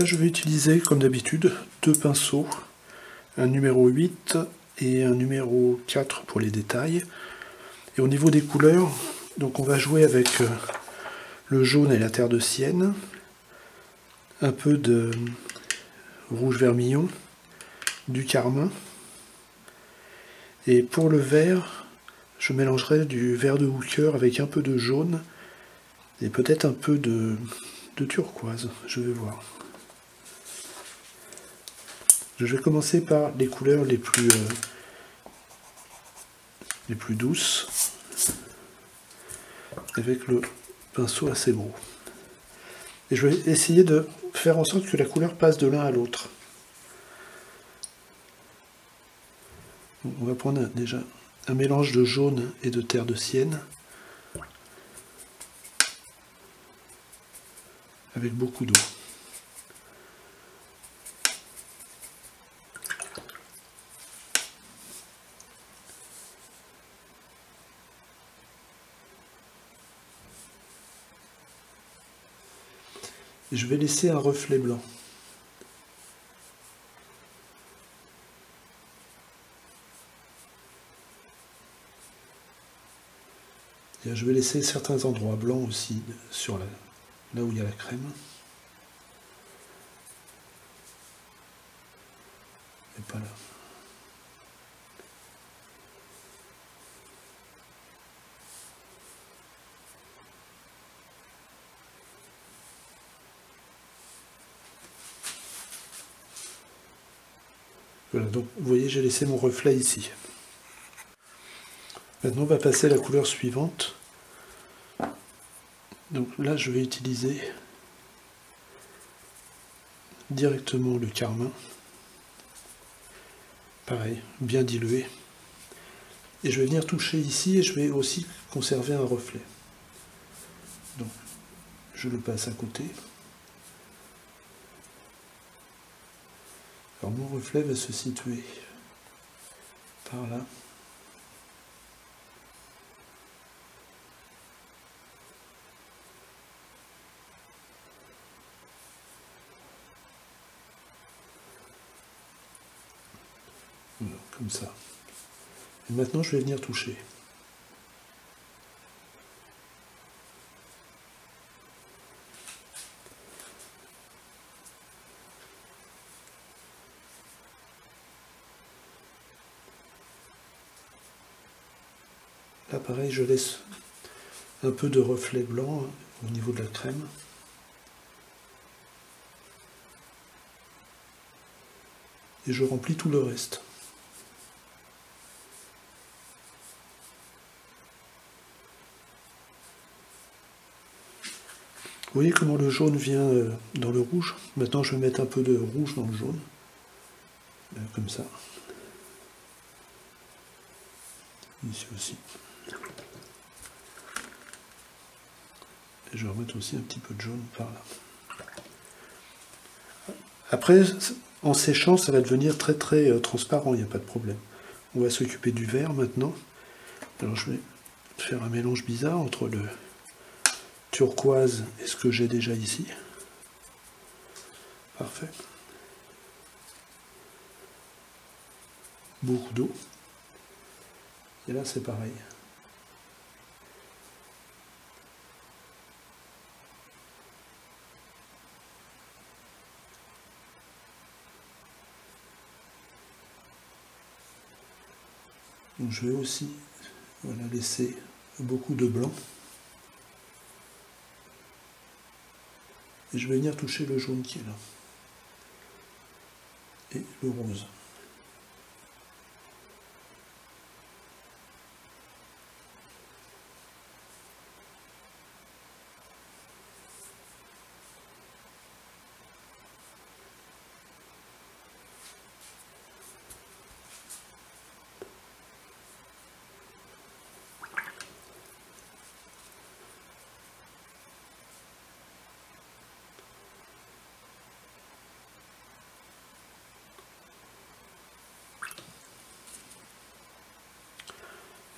Là, je vais utiliser, comme d'habitude, deux pinceaux, un numéro 8 et un numéro 4 pour les détails. Et au niveau des couleurs, donc on va jouer avec le jaune et la terre de sienne, un peu de rouge vermillon, du carmin. Et pour le vert, je mélangerai du vert de Hooker avec un peu de jaune et peut-être un peu de turquoise, je vais voir. Je vais commencer par les couleurs les plus douces, avec le pinceau assez gros. Et je vais essayer de faire en sorte que la couleur passe de l'un à l'autre. On va prendre déjà un mélange de jaune et de terre de sienne, avec beaucoup d'eau. Et je vais laisser un reflet blanc. Et je vais laisser certains endroits blancs aussi, sur là où il y a la crème. Et pas là. Voilà, donc vous voyez, j'ai laissé mon reflet ici. Maintenant, on va passer à la couleur suivante. Donc là, je vais utiliser directement le carmin. Pareil, bien dilué. Et je vais venir toucher ici et je vais aussi conserver un reflet. Donc, je le passe à côté. Alors mon reflet va se situer par là. Voilà, comme ça. Et maintenant je vais venir toucher. Là pareil, je laisse un peu de reflet blanc au niveau de la crème. Et je remplis tout le reste. Vous voyez comment le jaune vient dans le rouge. Maintenant je vais mettre un peu de rouge dans le jaune. Comme ça. Ici aussi. Et je vais remettre aussi un petit peu de jaune par là. Après, en séchant, ça va devenir très très transparent, il n'y a pas de problème. On va s'occuper du vert maintenant. Alors je vais faire un mélange bizarre entre le turquoise et ce que j'ai déjà ici. Parfait. Beaucoup d'eau. Et là c'est pareil. Donc je vais aussi laisser beaucoup de blanc. Et je vais venir toucher le jaune qui est là. Et le rose.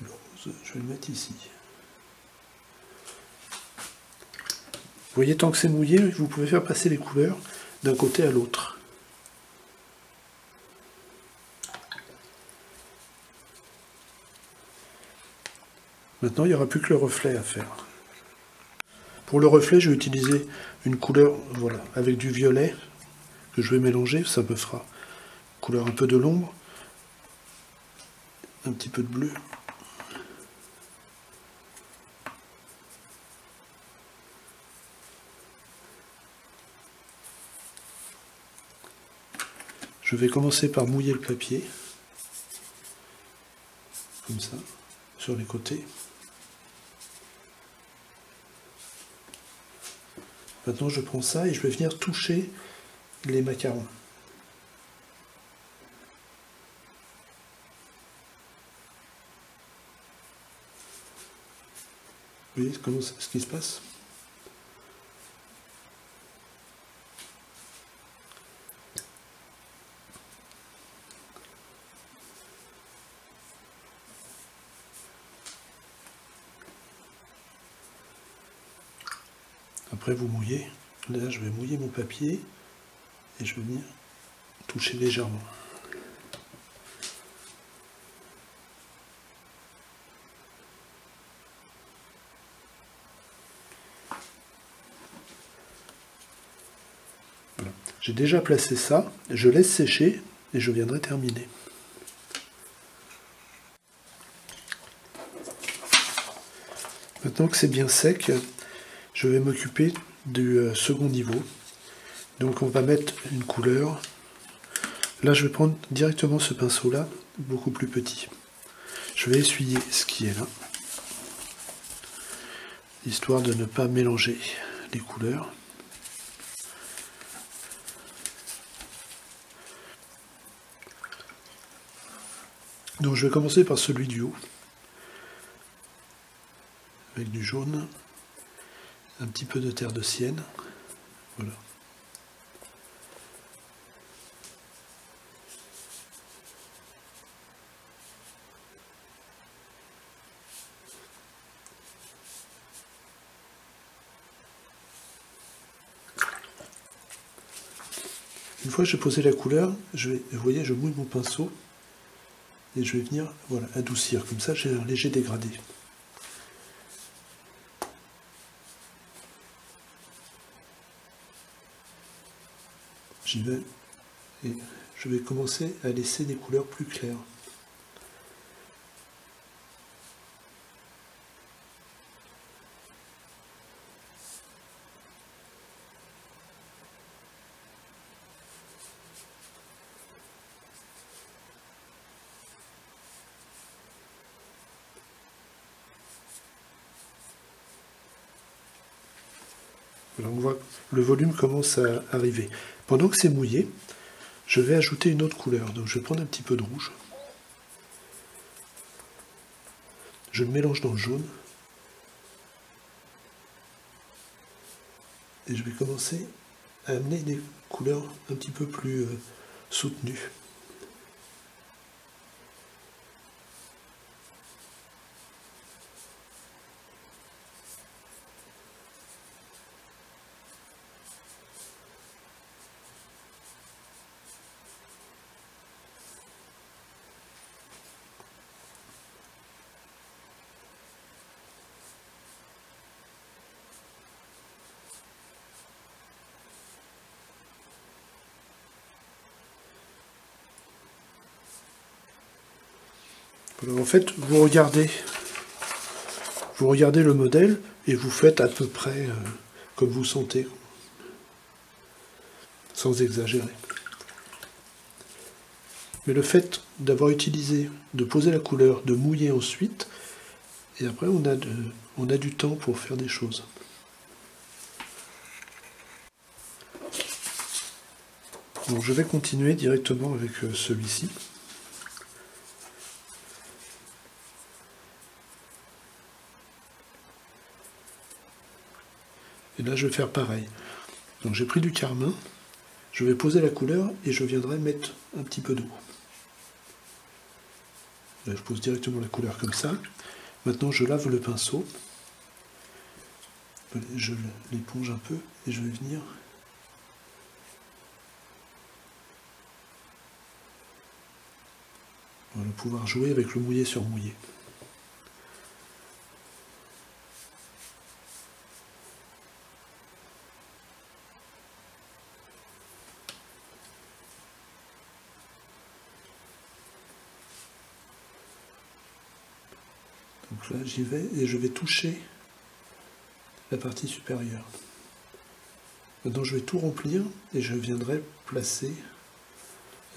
Le rose, je vais le mettre ici. Vous voyez, tant que c'est mouillé, vous pouvez faire passer les couleurs. d'un côté à l'autre. Maintenant, il n'y aura plus que le reflet à faire. Pour le reflet, je vais utiliser une couleur, voilà, avec du violet que je vais mélanger. Ça me fera couleur un peu de l'ombre, un petit peu de bleu. Je vais commencer par mouiller le papier, comme ça, sur les côtés. Maintenant, je prends ça et je vais venir toucher les macarons. Vous voyez ce qui se passe? Après, vous mouillez. Là, je vais mouiller mon papier et je vais venir toucher légèrement. Voilà. J'ai déjà placé ça, je laisse sécher et je viendrai terminer. Maintenant que c'est bien sec, je vais m'occuper du second niveau. Donc on va mettre une couleur. Là je vais prendre directement ce pinceau là, beaucoup plus petit. Je vais essuyer ce qui est là, histoire de ne pas mélanger les couleurs. Donc je vais commencer par celui du haut, avec du jaune, un petit peu de terre de sienne, voilà. Une fois que j'ai posé la couleur, vous voyez, je mouille mon pinceau et je vais venir, voilà, adoucir. Comme ça, j'ai un léger dégradé. J'y vais et je vais commencer à laisser des couleurs plus claires. Alors on voit que le volume commence à arriver. Pendant que c'est mouillé, je vais ajouter une autre couleur. Donc je vais prendre un petit peu de rouge. Je le mélange dans le jaune. Et je vais commencer à amener des couleurs un petit peu plus soutenues. Alors en fait, vous regardez le modèle et vous faites à peu près comme vous sentez, sans exagérer. Mais le fait d'avoir utilisé, de poser la couleur, de mouiller ensuite, et après on a du temps pour faire des choses. Donc je vais continuer directement avec celui-ci. Et là je vais faire pareil. Donc j'ai pris du carmin, je vais poser la couleur et je viendrai mettre un petit peu d'eau. Là je pose directement la couleur comme ça. Maintenant je lave le pinceau, je l'éponge un peu et je vais venir On va pouvoir jouer avec le mouillé sur mouillé. Donc là j'y vais et je vais toucher la partie supérieure. Maintenant je vais tout remplir et je viendrai placer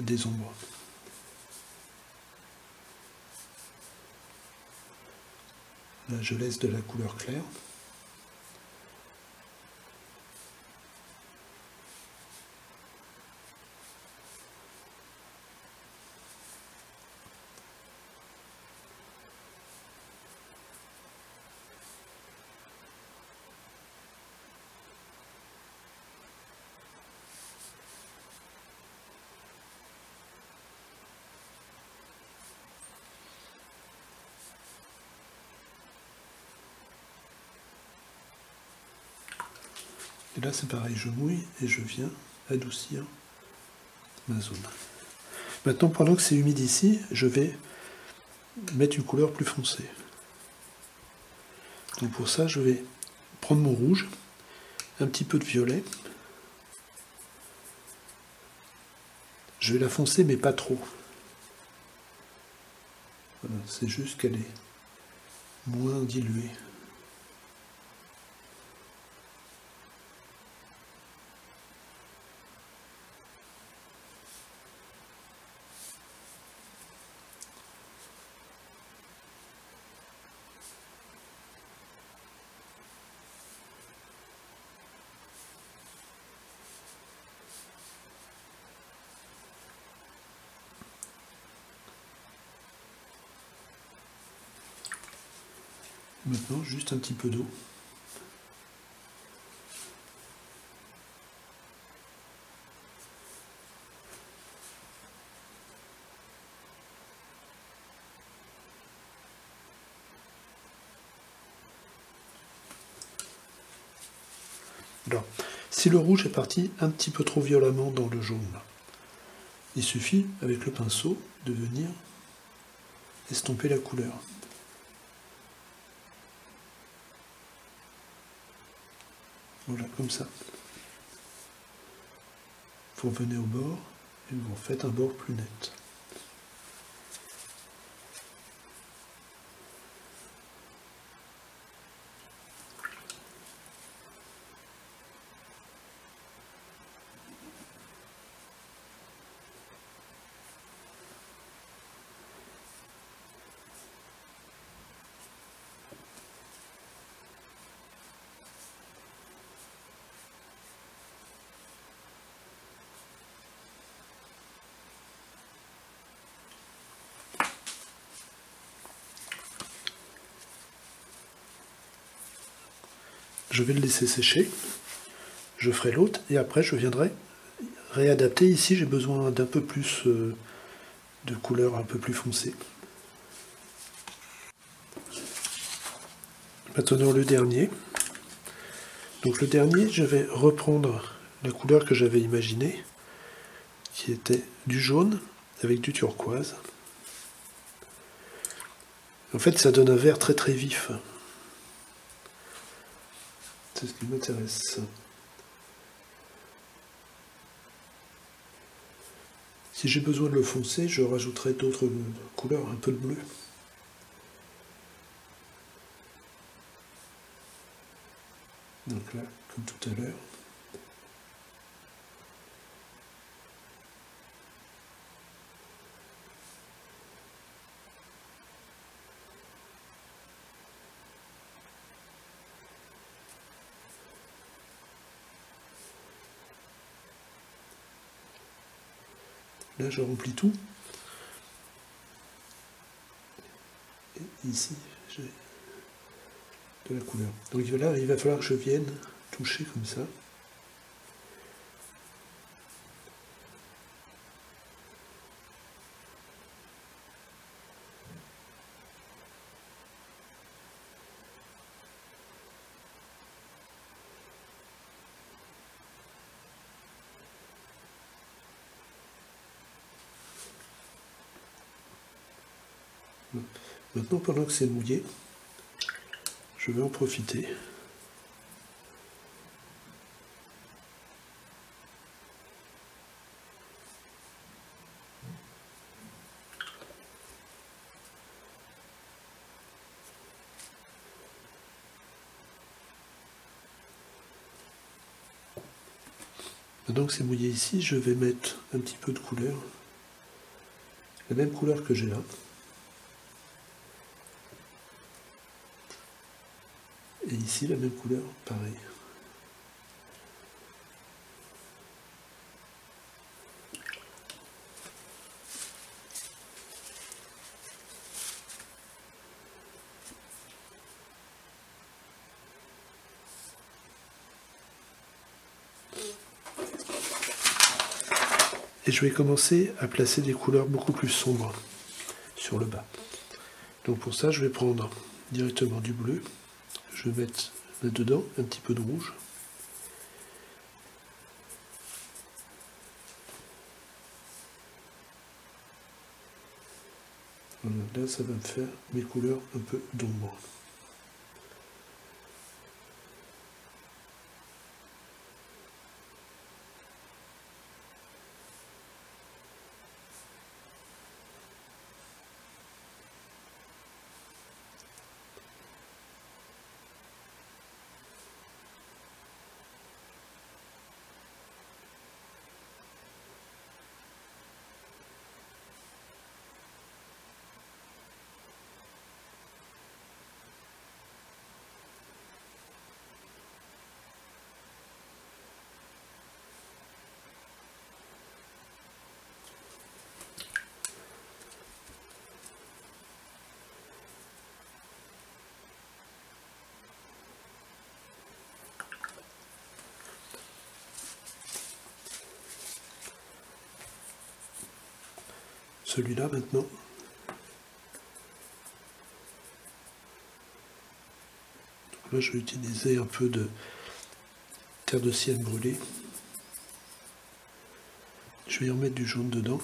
des ombres. Là je laisse de la couleur claire. Et là c'est pareil, je mouille et je viens adoucir ma zone. Maintenant, pendant que c'est humide ici, je vais mettre une couleur plus foncée. Donc pour ça, je vais prendre mon rouge, un petit peu de violet. Je vais la foncer, mais pas trop. Voilà, c'est juste qu'elle est moins diluée. Maintenant, juste un petit peu d'eau. Alors, si le rouge est parti un petit peu trop violemment dans le jaune, il suffit, avec le pinceau, de venir estomper la couleur. Voilà, comme ça. Vous revenez au bord et vous faites un bord plus net. Je vais le laisser sécher, je ferai l'autre et après je viendrai réadapter. Ici j'ai besoin d'un peu plus de couleur un peu plus foncée. Maintenant le dernier. Donc le dernier, je vais reprendre la couleur que j'avais imaginée, qui était du jaune avec du turquoise. En fait ça donne un vert très très vif. C'est ce qui m'intéresse. Si j'ai besoin de le foncer, je rajouterai d'autres couleurs, un peu de bleu. Donc là, comme tout à l'heure. Là, je remplis tout. Et ici, j'ai de la couleur. Donc là, il va falloir que je vienne toucher comme ça. Maintenant, pendant que c'est mouillé, je vais en profiter. Maintenant que c'est mouillé ici, je vais mettre un petit peu de couleur. La même couleur que j'ai là. Et ici, la même couleur, pareil. Et je vais commencer à placer des couleurs beaucoup plus sombres sur le bas. Donc pour ça, je vais prendre directement du bleu. Je vais mettre là-dedans un petit peu de rouge. Voilà, là, ça va me faire mes couleurs un peu d'ombre. Celui-là maintenant. Donc là, je vais utiliser un peu de terre de sienne brûlée. Je vais y remettre du jaune dedans.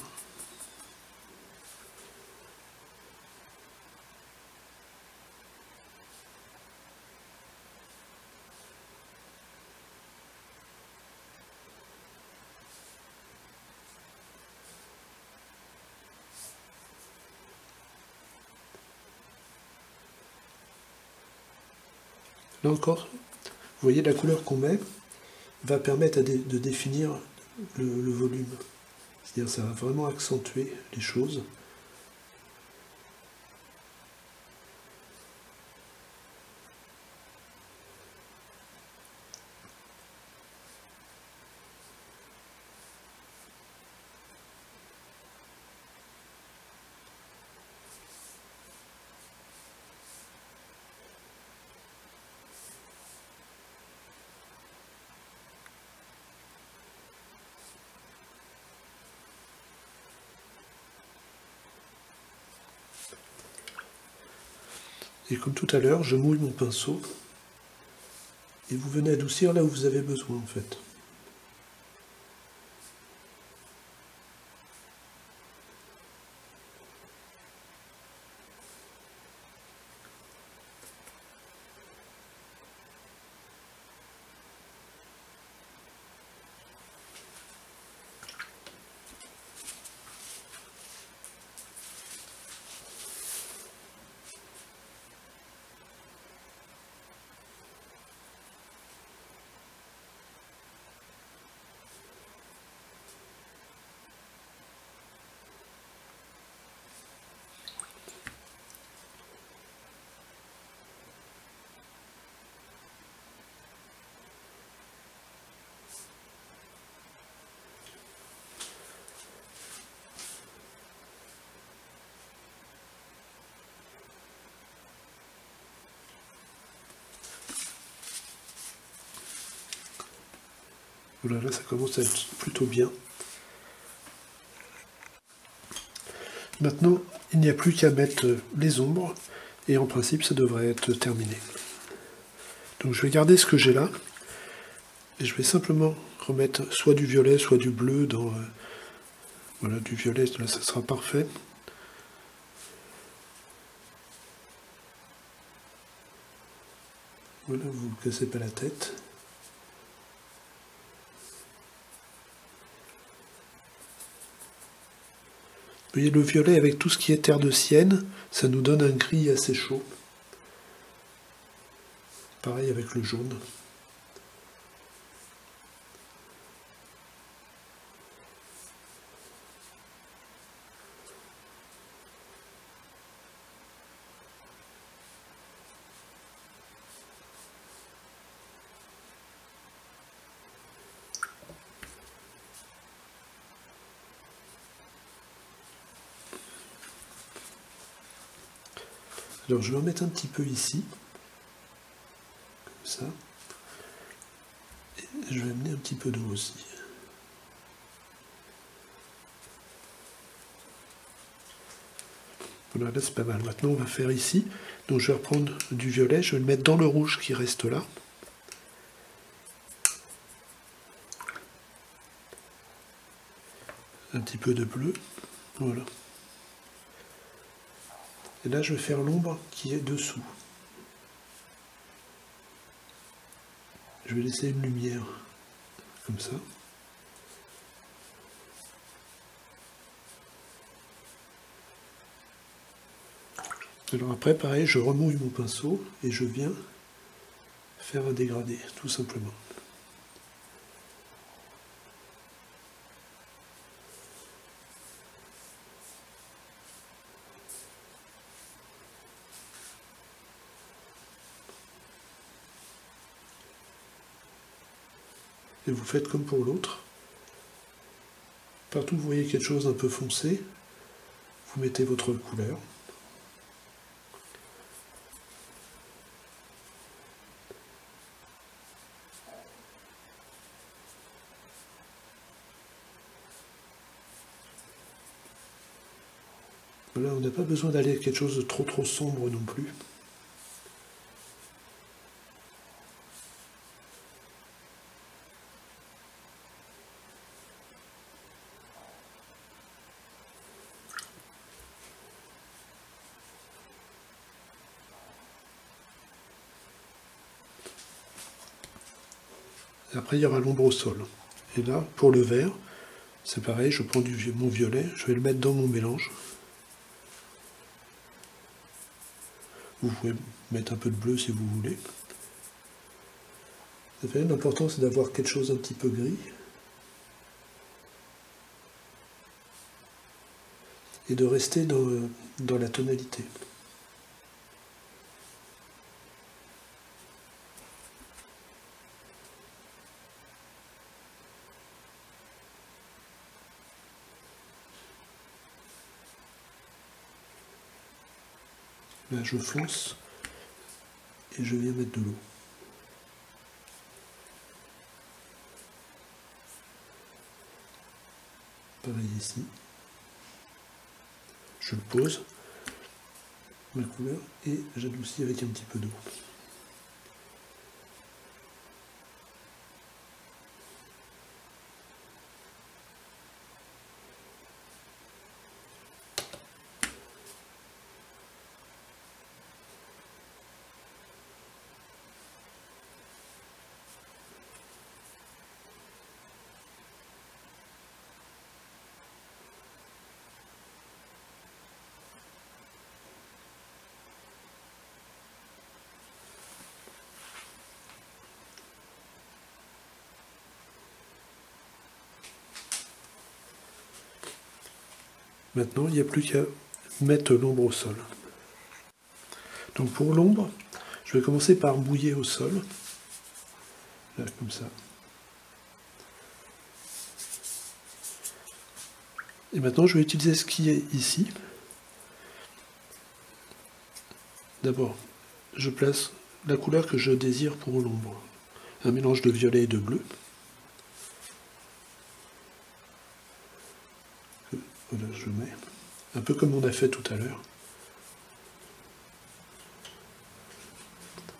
Là encore, vous voyez la couleur qu'on met va permettre de définir le volume. C'est-à-dire ça va vraiment accentuer les choses. Et comme tout à l'heure, je mouille mon pinceau et vous venez adoucir là où vous avez besoin en fait. Voilà, là ça commence à être plutôt bien. Maintenant, il n'y a plus qu'à mettre les ombres, et en principe ça devrait être terminé. Donc je vais garder ce que j'ai là, et je vais simplement remettre soit du violet, soit du bleu dans... voilà, du violet, là ça sera parfait. Voilà, vous ne vous cassez pas la tête. Vous voyez le violet avec tout ce qui est terre de sienne, ça nous donne un gris assez chaud. Pareil avec le jaune. Alors je vais en mettre un petit peu ici, comme ça, et je vais amener un petit peu d'eau aussi. Voilà, là c'est pas mal. Maintenant on va faire ici, donc je vais reprendre du violet, je vais le mettre dans le rouge qui reste là. Un petit peu de bleu, voilà. Et là, je vais faire l'ombre qui est dessous. Je vais laisser une lumière comme ça. Alors après, pareil, je remouille mon pinceau et je viens faire un dégradé, tout simplement. Et vous faites comme pour l'autre. Partout où vous voyez quelque chose d'un peu foncé, vous mettez votre couleur. Voilà, on n'a pas besoin d'aller à quelque chose de trop sombre non plus. Et après, il y aura l'ombre au sol. Et là, pour le vert, c'est pareil, je prends mon violet, je vais le mettre dans mon mélange. Vous pouvez mettre un peu de bleu si vous voulez. L'important c'est d'avoir quelque chose un petit peu gris. Et de rester dans la tonalité. Là, je fonce et je viens mettre de l'eau. Pareil ici. Je le pose, ma couleur, et j'adoucis avec un petit peu d'eau. Maintenant, il n'y a plus qu'à mettre l'ombre au sol. Donc pour l'ombre, je vais commencer par mouiller au sol. Là, comme ça. Et maintenant, je vais utiliser ce qui est ici. D'abord, je place la couleur que je désire pour l'ombre. Un mélange de violet et de bleu. Voilà, je mets. Un peu comme on a fait tout à l'heure.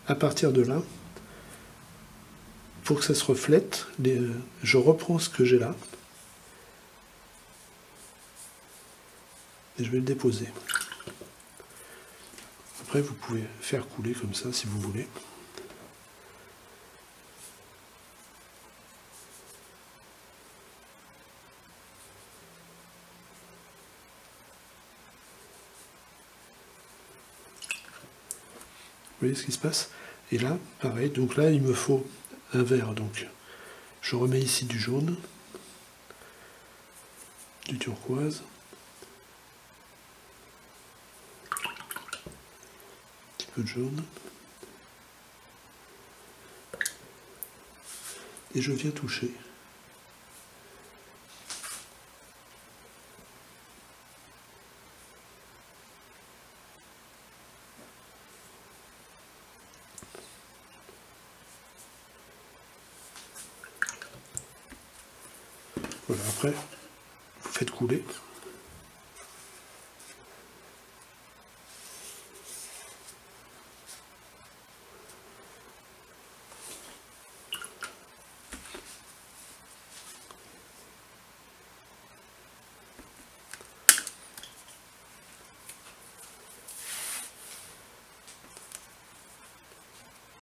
À partir de là, pour que ça se reflète, je reprends ce que j'ai là. Et je vais le déposer. Après, vous pouvez faire couler comme ça si vous voulez. voyez ce qui se passe? Et là, pareil, donc là il me faut un vert, donc je remets ici du jaune, du turquoise, un petit peu de jaune, et je viens toucher. Voilà, après, vous faites couler.